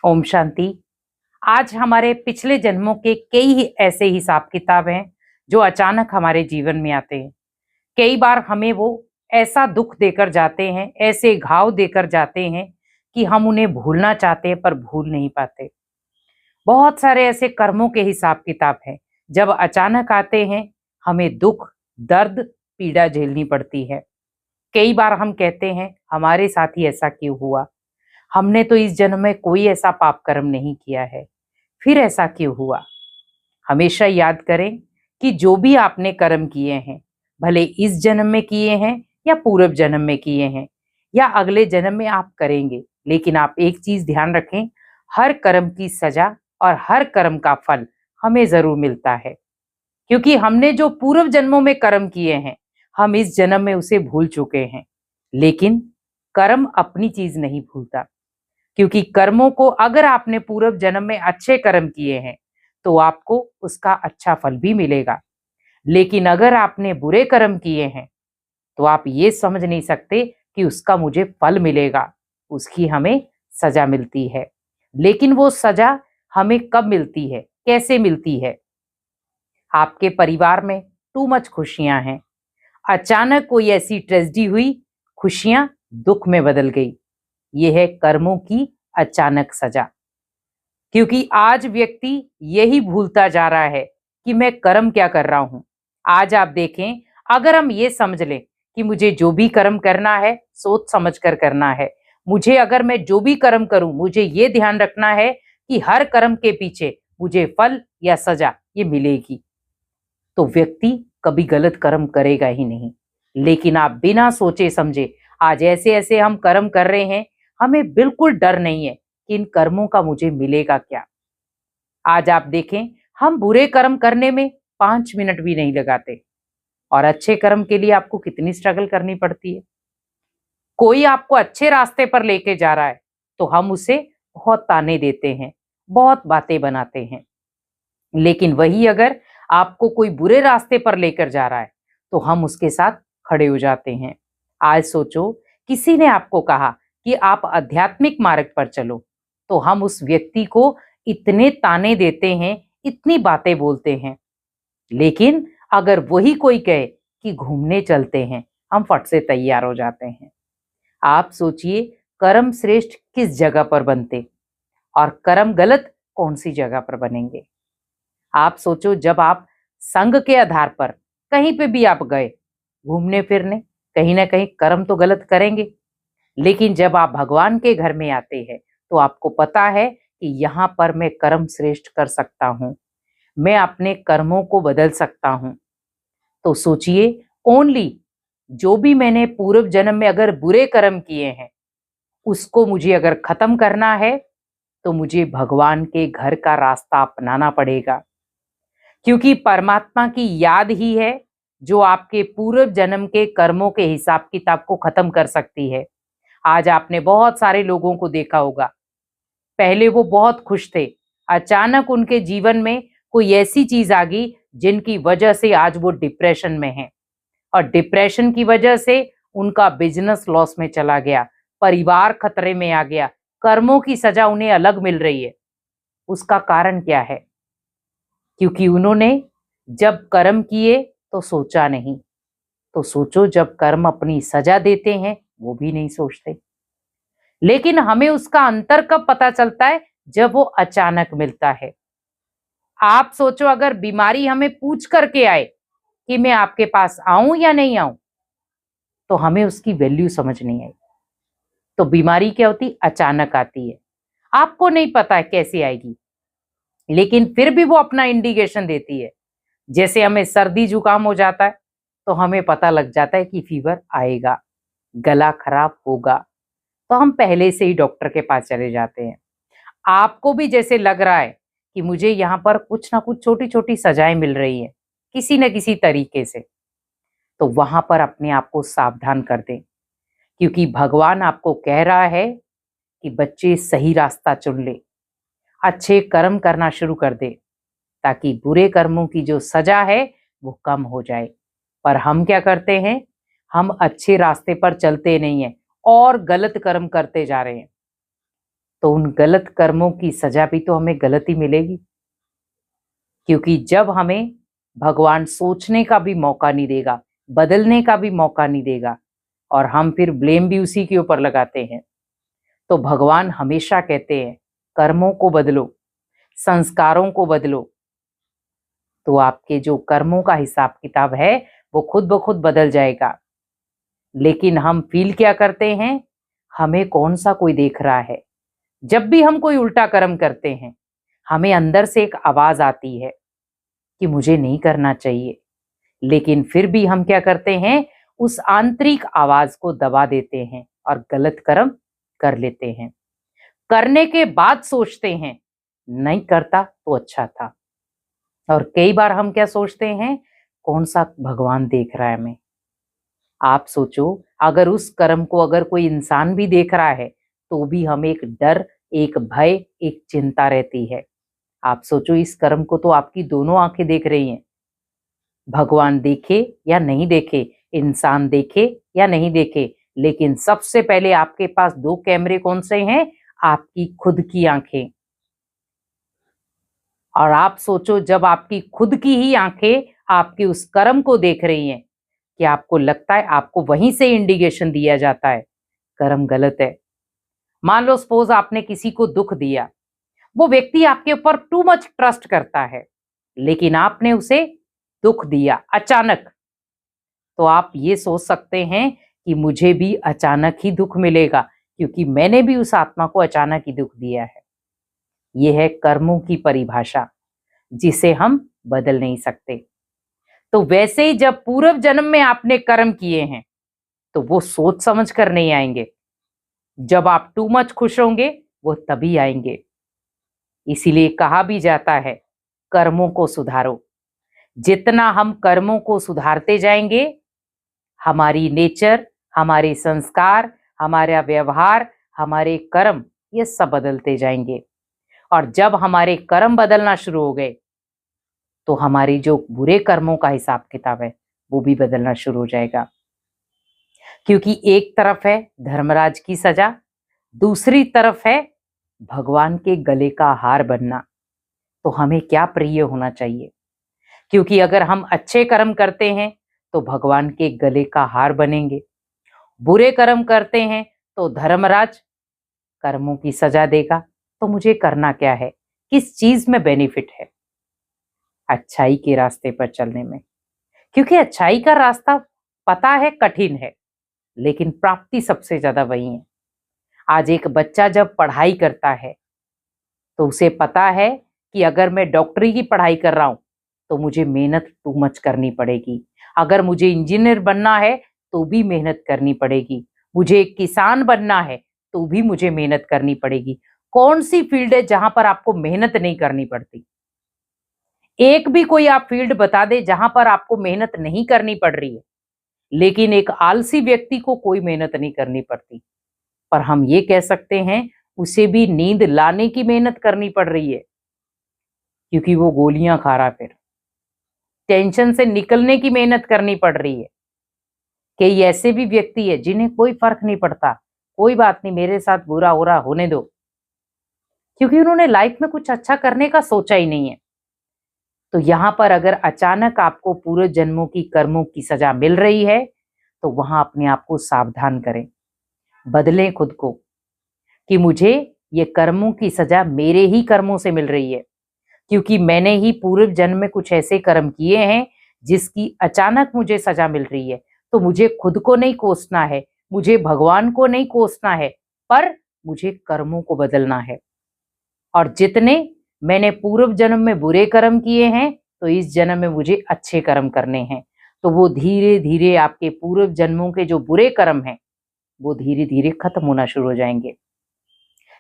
ओम शांति। आज हमारे पिछले जन्मों के कई ऐसे हिसाब किताब हैं जो अचानक हमारे जीवन में आते हैं। कई बार हमें वो ऐसा दुख देकर जाते हैं, ऐसे घाव देकर जाते हैं कि हम उन्हें भूलना चाहते हैं पर भूल नहीं पाते। बहुत सारे ऐसे कर्मों के हिसाब किताब हैं, जब अचानक आते हैं हमें दुख, दर्द, पीड़ा झेलनी पड़ती है। कई बार हम कहते हैं हमारे साथ ही ऐसा क्यों हुआ, हमने तो इस जन्म में कोई ऐसा पाप कर्म नहीं किया है, फिर ऐसा क्यों हुआ। हमेशा याद करें कि जो भी आपने कर्म किए हैं, भले इस जन्म में किए हैं या पूर्व जन्म में किए हैं या अगले जन्म में आप करेंगे, लेकिन आप एक चीज ध्यान रखें, हर कर्म की सजा और हर कर्म का फल हमें जरूर मिलता है। क्योंकि हमने जो पूर्व जन्मों में कर्म किए हैं, हम इस जन्म में उसे भूल चुके हैं। लेकिन कर्म अपनी चीज नहीं भूलता, क्योंकि कर्मों को अगर आपने पूर्व जन्म में अच्छे कर्म किए हैं तो आपको उसका अच्छा फल भी मिलेगा। लेकिन अगर आपने बुरे कर्म किए हैं तो आप ये समझ नहीं सकते कि उसका मुझे फल मिलेगा, उसकी हमें सजा मिलती है। लेकिन वो सजा हमें कब मिलती है, कैसे मिलती है? आपके परिवार में टू मच खुशियां हैं, अचानक कोई ऐसी ट्रेजेडी हुई, खुशियां दुख में बदल गई। यह है कर्मों की अचानक सजा। क्योंकि आज व्यक्ति यही भूलता जा रहा है कि मैं कर्म क्या कर रहा हूं। आज आप देखें, अगर हम ये समझ लें कि मुझे जो भी कर्म करना है सोच समझ कर करना है, मुझे अगर मैं जो भी कर्म करूं मुझे ये ध्यान रखना है कि हर कर्म के पीछे मुझे फल या सजा ये मिलेगी, तो व्यक्ति कभी गलत कर्म करेगा ही नहीं। लेकिन आप बिना सोचे समझे आज ऐसे ऐसे हम कर्म कर रहे हैं, हमें बिल्कुल डर नहीं है कि इन कर्मों का मुझे मिलेगा क्या। आज आप देखें, हम बुरे कर्म करने में 5 मिनट भी नहीं लगाते और अच्छे कर्म के लिए आपको कितनी स्ट्रगल करनी पड़ती है। कोई आपको अच्छे रास्ते पर लेके जा रहा है तो हम उसे बहुत ताने देते हैं, बहुत बातें बनाते हैं। लेकिन वही अगर आपको कोई बुरे रास्ते पर लेकर जा रहा है तो हम उसके साथ खड़े हो जाते हैं। आज सोचो, किसी ने आपको कहा कि आप आध्यात्मिक मार्ग पर चलो, तो हम उस व्यक्ति को इतने ताने देते हैं, इतनी बातें बोलते हैं। लेकिन अगर वही कोई कहे कि घूमने चलते हैं, हम फट से तैयार हो जाते हैं। आप सोचिए, कर्म श्रेष्ठ किस जगह पर बनते और कर्म गलत कौन सी जगह पर बनेंगे। आप सोचो, जब आप संग के आधार पर कहीं पे भी आप गए घूमने फिरने, कहीं ना कहीं कर्म तो गलत करेंगे। लेकिन जब आप भगवान के घर में आते हैं तो आपको पता है कि यहाँ पर मैं कर्म श्रेष्ठ कर सकता हूँ, मैं अपने कर्मों को बदल सकता हूँ। तो सोचिए, ओनली जो भी मैंने पूर्व जन्म में अगर बुरे कर्म किए हैं उसको मुझे अगर खत्म करना है तो मुझे भगवान के घर का रास्ता अपनाना पड़ेगा। क्योंकि परमात्मा की याद ही है जो आपके पूर्व जन्म के कर्मों के हिसाब किताब को खत्म कर सकती है। आज आपने बहुत सारे लोगों को देखा होगा, पहले वो बहुत खुश थे, अचानक उनके जीवन में कोई ऐसी चीज आ गई जिनकी वजह से आज वो डिप्रेशन में हैं, और डिप्रेशन की वजह से उनका बिजनेस लॉस में चला गया, परिवार खतरे में आ गया, कर्मों की सजा उन्हें अलग मिल रही है। उसका कारण क्या है? क्योंकि उन्होंने जब कर्म किए तो सोचा नहीं। तो सोचो, जब कर्म अपनी सजा देते हैं वो भी नहीं सोचते। लेकिन हमें उसका अंतर कब पता चलता है? जब वो अचानक मिलता है। आप सोचो, अगर बीमारी हमें पूछ करके आए कि मैं आपके पास आऊं या नहीं आऊं, तो हमें उसकी वैल्यू समझ नहीं आई। तो बीमारी क्या होती? अचानक आती है, आपको नहीं पता है कैसे आएगी, लेकिन फिर भी वो अपना इंडिकेशन देती है। जैसे हमें सर्दी जुकाम हो जाता है तो हमें पता लग जाता है कि फीवर आएगा, गला खराब होगा, तो हम पहले से ही डॉक्टर के पास चले जाते हैं। आपको भी जैसे लग रहा है कि मुझे यहाँ पर कुछ ना कुछ छोटी छोटी सजाएं मिल रही हैं किसी न किसी तरीके से, तो वहां पर अपने आप को सावधान कर दें। क्योंकि भगवान आपको कह रहा है कि बच्चे सही रास्ता चुन ले, अच्छे कर्म करना शुरू कर दे, ताकि बुरे कर्मों की जो सजा है वो कम हो जाए। पर हम क्या करते हैं? हम अच्छे रास्ते पर चलते नहीं हैं और गलत कर्म करते जा रहे हैं। तो उन गलत कर्मों की सजा भी तो हमें गलत ही मिलेगी। क्योंकि जब हमें भगवान सोचने का भी मौका नहीं देगा, बदलने का भी मौका नहीं देगा, और हम फिर ब्लेम भी उसी के ऊपर लगाते हैं, तो भगवान हमेशा कहते हैं कर्मों को बदलो, संस्कारों को बदलो, तो आपके जो कर्मों का हिसाब किताब है वो खुद ब खुद बदल जाएगा। लेकिन हम फील क्या करते हैं, हमें कौन सा कोई देख रहा है। जब भी हम कोई उल्टा कर्म करते हैं, हमें अंदर से एक आवाज आती है कि मुझे नहीं करना चाहिए, लेकिन फिर भी हम क्या करते हैं, उस आंतरिक आवाज को दबा देते हैं और गलत कर्म कर लेते हैं। करने के बाद सोचते हैं नहीं करता तो अच्छा था। और कई बार हम क्या सोचते हैं, कौन सा भगवान देख रहा है हमें। आप सोचो, अगर उस कर्म को अगर कोई इंसान भी देख रहा है तो भी हमें एक डर, एक भय, एक चिंता रहती है। आप सोचो, इस कर्म को तो आपकी दोनों आंखें देख रही हैं। भगवान देखे या नहीं देखे, इंसान देखे या नहीं देखे, लेकिन सबसे पहले आपके पास दो कैमरे कौन से हैं, आपकी खुद की आंखें। और आप सोचो, जब आपकी खुद की ही आंखें आपके उस कर्म को देख रही हैं, कि आपको लगता है, आपको वहीं से इंडिकेशन दिया जाता है कर्म गलत है। मान लो सपोज आपने किसी को दुख दिया, वो व्यक्ति आपके ऊपर टू मच ट्रस्ट करता है, लेकिन आपने उसे दुख दिया अचानक, तो आप ये सोच सकते हैं कि मुझे भी अचानक ही दुख मिलेगा, क्योंकि मैंने भी उस आत्मा को अचानक ही दुख दिया है। यह है कर्मों की परिभाषा, जिसे हम बदल नहीं सकते। तो वैसे ही जब पूर्व जन्म में आपने कर्म किए हैं, तो वो सोच समझ कर नहीं आएंगे। जब आप टू मच खुश होंगे, वो तभी आएंगे। इसीलिए कहा भी जाता है, कर्मों को सुधारो। जितना हम कर्मों को सुधारते जाएंगे, हमारी नेचर, हमारे संस्कार, हमारा व्यवहार, हमारे कर्म, ये सब बदलते जाएंगे। और जब हमारे कर्म बदलना शुरू हो गए, तो हमारी जो बुरे कर्मों का हिसाब किताब है वो भी बदलना शुरू हो जाएगा। क्योंकि एक तरफ है धर्मराज की सजा, दूसरी तरफ है भगवान के गले का हार बनना। तो हमें क्या प्रिय होना चाहिए? क्योंकि अगर हम अच्छे कर्म करते हैं तो भगवान के गले का हार बनेंगे, बुरे कर्म करते हैं तो धर्मराज कर्मों की सजा देगा। तो मुझे करना क्या है, किस चीज में बेनिफिट है? अच्छाई के रास्ते पर चलने में। क्योंकि अच्छाई का रास्ता पता है कठिन है, लेकिन प्राप्ति सबसे ज्यादा वही है। आज एक बच्चा जब पढ़ाई करता है तो उसे पता है कि अगर मैं डॉक्टरी की पढ़ाई कर रहा हूं तो मुझे मेहनत टू मच करनी पड़ेगी। अगर मुझे इंजीनियर बनना है तो भी मेहनत करनी पड़ेगी। मुझे एक किसान बनना है तो भी मुझे मेहनत करनी पड़ेगी। कौन सी फील्ड है जहां पर आपको मेहनत नहीं करनी पड़ती? एक भी कोई आप फील्ड बता दे जहां पर आपको मेहनत नहीं करनी पड़ रही है। लेकिन एक आलसी व्यक्ति को कोई मेहनत नहीं करनी पड़ती, पर हम ये कह सकते हैं उसे भी नींद लाने की मेहनत करनी पड़ रही है, क्योंकि वो गोलियां खा रहा है। फिर टेंशन से निकलने की मेहनत करनी पड़ रही है। कई ऐसे भी व्यक्ति है जिन्हें कोई फर्क नहीं पड़ता, कोई बात नहीं, मेरे साथ बुरा हो रहा होने दो, क्योंकि उन्होंने लाइफ में कुछ अच्छा करने का सोचा ही नहीं है। तो यहां पर अगर अचानक आपको पूरे जन्मों की कर्मों की सजा मिल रही है, तो वहां अपने आप को सावधान करें, बदलें खुद को, कि मुझे ये कर्मों की सजा मेरे ही कर्मों से मिल रही है, क्योंकि मैंने ही पूर्व जन्म में कुछ ऐसे कर्म किए हैं जिसकी अचानक मुझे सजा मिल रही है। तो मुझे खुद को नहीं कोसना है, मुझे भगवान को नहीं कोसना है, पर मुझे कर्मों को बदलना है। और जितने मैंने पूर्व जन्म में बुरे कर्म किए हैं, तो इस जन्म में मुझे अच्छे कर्म करने हैं। तो वो धीरे धीरे आपके पूर्व जन्मों के जो बुरे कर्म हैं वो धीरे धीरे खत्म होना शुरू हो जाएंगे।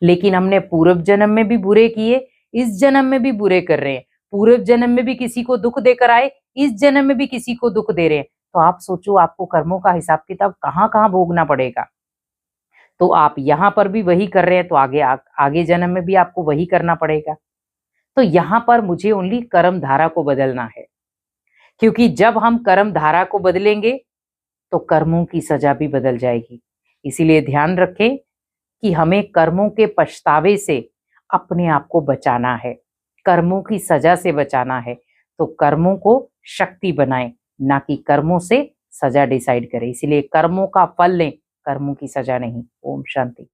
लेकिन हमने पूर्व जन्म में भी बुरे किए, इस जन्म में भी बुरे कर रहे हैं। पूर्व जन्म में भी किसी को दुख देकर आए, इस जन्म में भी किसी को दुख दे रहे हैं। तो आप सोचो, आपको कर्मों का हिसाब किताब कहाँ कहाँ भोगना पड़ेगा। तो आप यहाँ पर भी वही कर रहे हैं, तो आगे जन्म में भी आपको वही करना पड़ेगा। तो यहाँ पर मुझे ओनली कर्म धारा को बदलना है, क्योंकि जब हम कर्म धारा को बदलेंगे तो कर्मों की सजा भी बदल जाएगी। इसीलिए ध्यान रखें, कि हमें कर्मों के पछतावे से अपने आप को बचाना है, कर्मों की सजा से बचाना है। तो कर्मों को शक्ति बनाएं, ना कि कर्मों से सजा डिसाइड करें। इसलिए कर्मों का फल लें, कर्मों की सजा नहीं। ओम शांति।